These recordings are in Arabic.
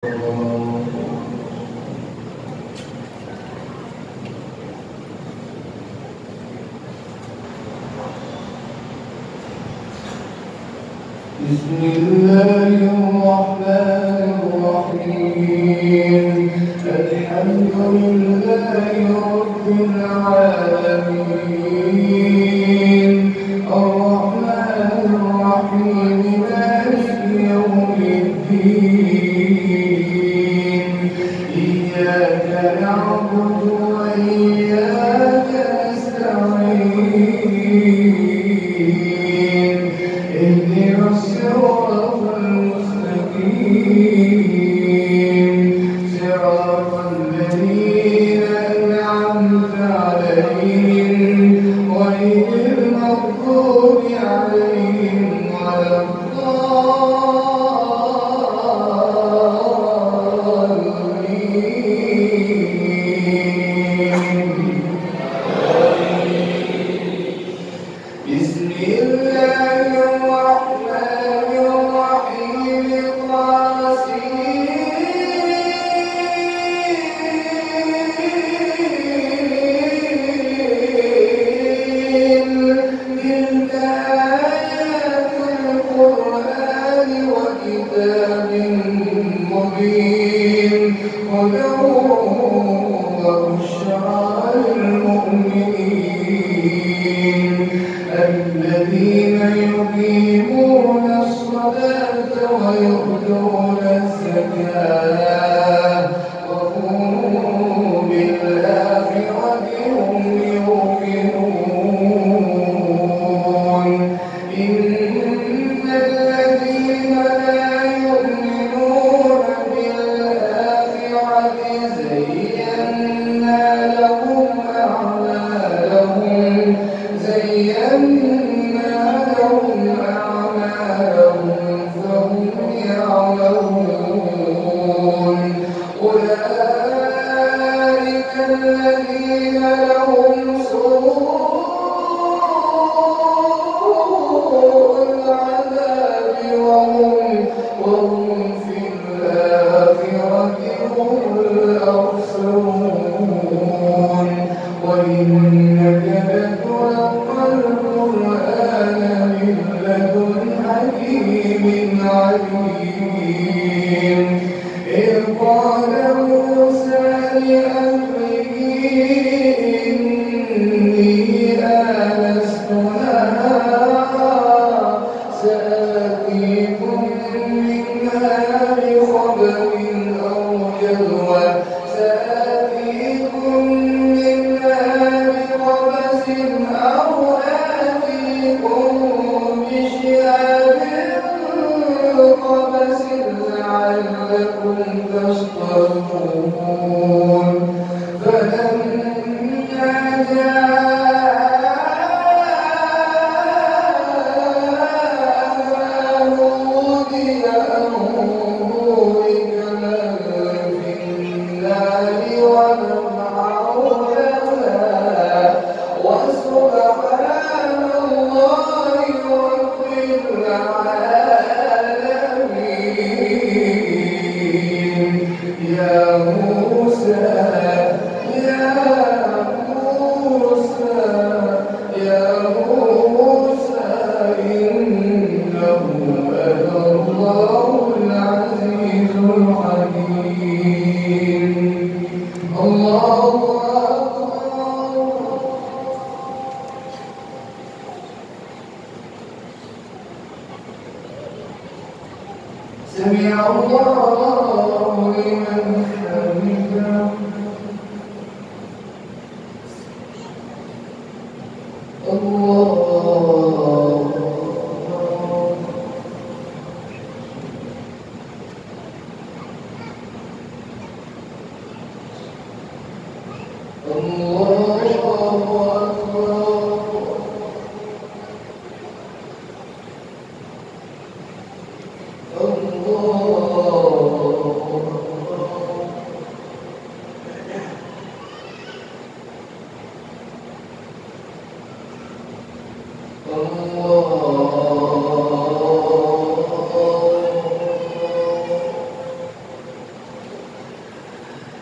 بسم الله الرحمن الرحيم. الحمد لله رب العالمين، الرحمن الرحيم، مالك يوم الدين. إياك نعبد وإياك نستعين. اهدنا الصراط المستقيم، صراط الذين أنعمت عليهم غير المغضوب عليهم ولا الضالين. بسم الله الرحمن الرحيم. تلك آيات القرآن وكتاب مبين، هدى وبشرى للمؤمنين الذين يقيمون الصلاة ويؤتون الزكاة وهم بالآخرة هم يوقنون. إن الذين لا يؤمنون بالآخرة زينا لهم أعمالهم فهم يعلمون. أولئك الذين لهم سوء العذاب وهم في الآخرة هم الأخسرون. وإنك لتلقى القرآن من لدن حكيم عليم. إذ قال موسى لأهله إني آنست نارا سآتيكم منها بخبر أو جذوة أو آتيكم بشهاب قبس لعلكم تصطلون. فلما جاء نودي أن بورك من في النار ومن حولها وسبحان الله رب العالمين. يا موسى إنه أنا الله العزيز الحكيم. الله أكبر. سمع الله لمن حمده. الله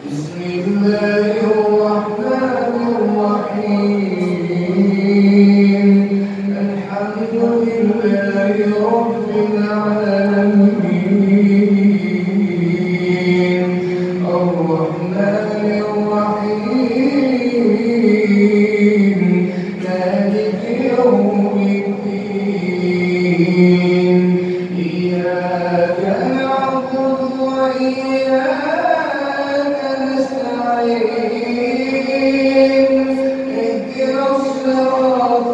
بسم الله الرحمن الرحيم الحمد لله رب العالمين الرحمن الرحيم مالك يوم الدين إياك نعبد وإياك نستعين اهدنا الصراط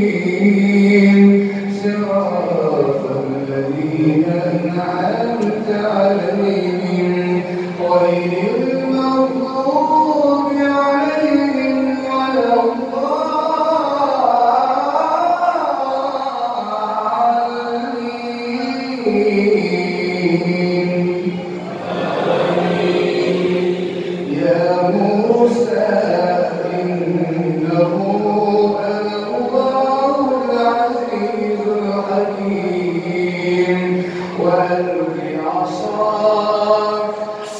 المستقيم صراط الذين أنعمت عليهم غير المغضوب عليهم ولا الضالين يا موسى إنه أنا الله العزيز الحكيم وألق عصاك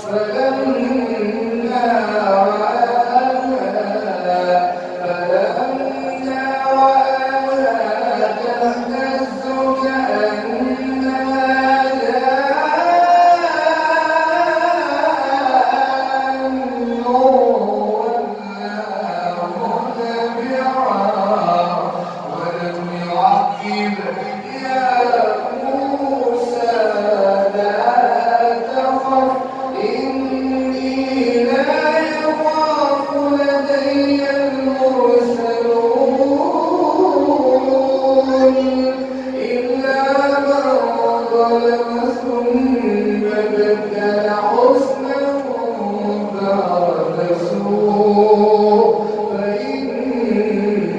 فلما رآها تهتز كأنها جان ولا مدبرا ولم يعقب يا موسى لا تخف إني لا يخاف لدي المرسلون إلا من ظلم ثم بدل حسنا بعد سوء فإني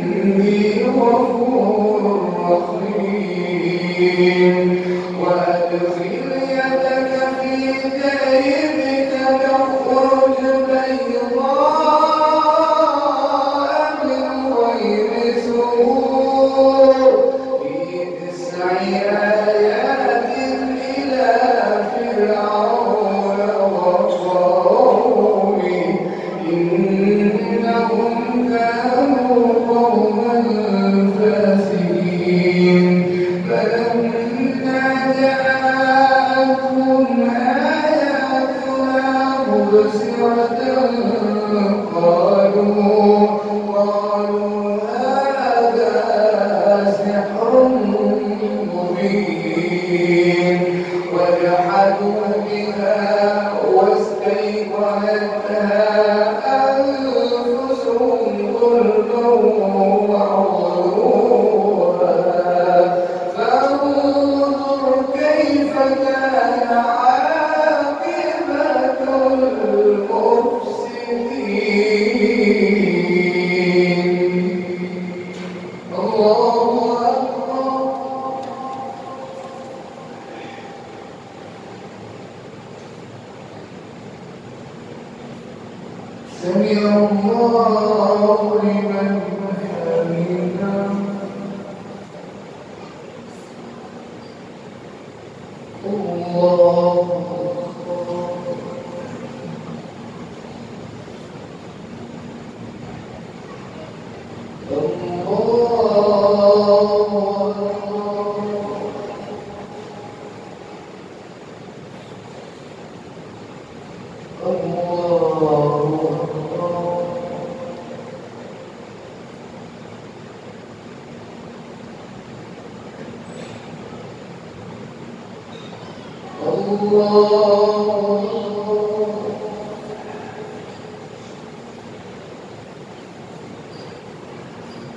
غفور رحيم وأدخل يدك في جيبك تخرج بيضاء من غير سوء في 9 آيات إلى فرعون وقومه إنهم كانوا قوما فاسقين فلما جاءتهم آياتنا مبصرة قالوا هذا سحر مبين وجحدوا بها واستيقنتها أنفسهم ظلما وعلوا فانظر كيف كان عاقبة المفسدين الله أكبر سمع الله لمن حمده الله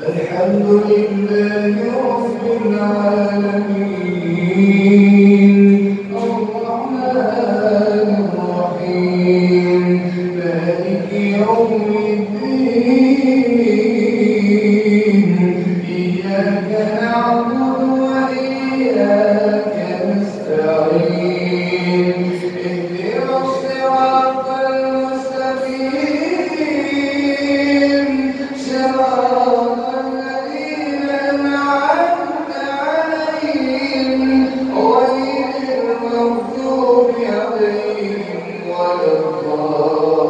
الحمد لله رب العالمين الرحمن الرحيم مالك يوم الدين إياك نعبد وإياك نستعين اهدنا الصراط المستقيم صراط الذين أنعمت عليهم غير المغضوب عليهم عليهم ولا الضالين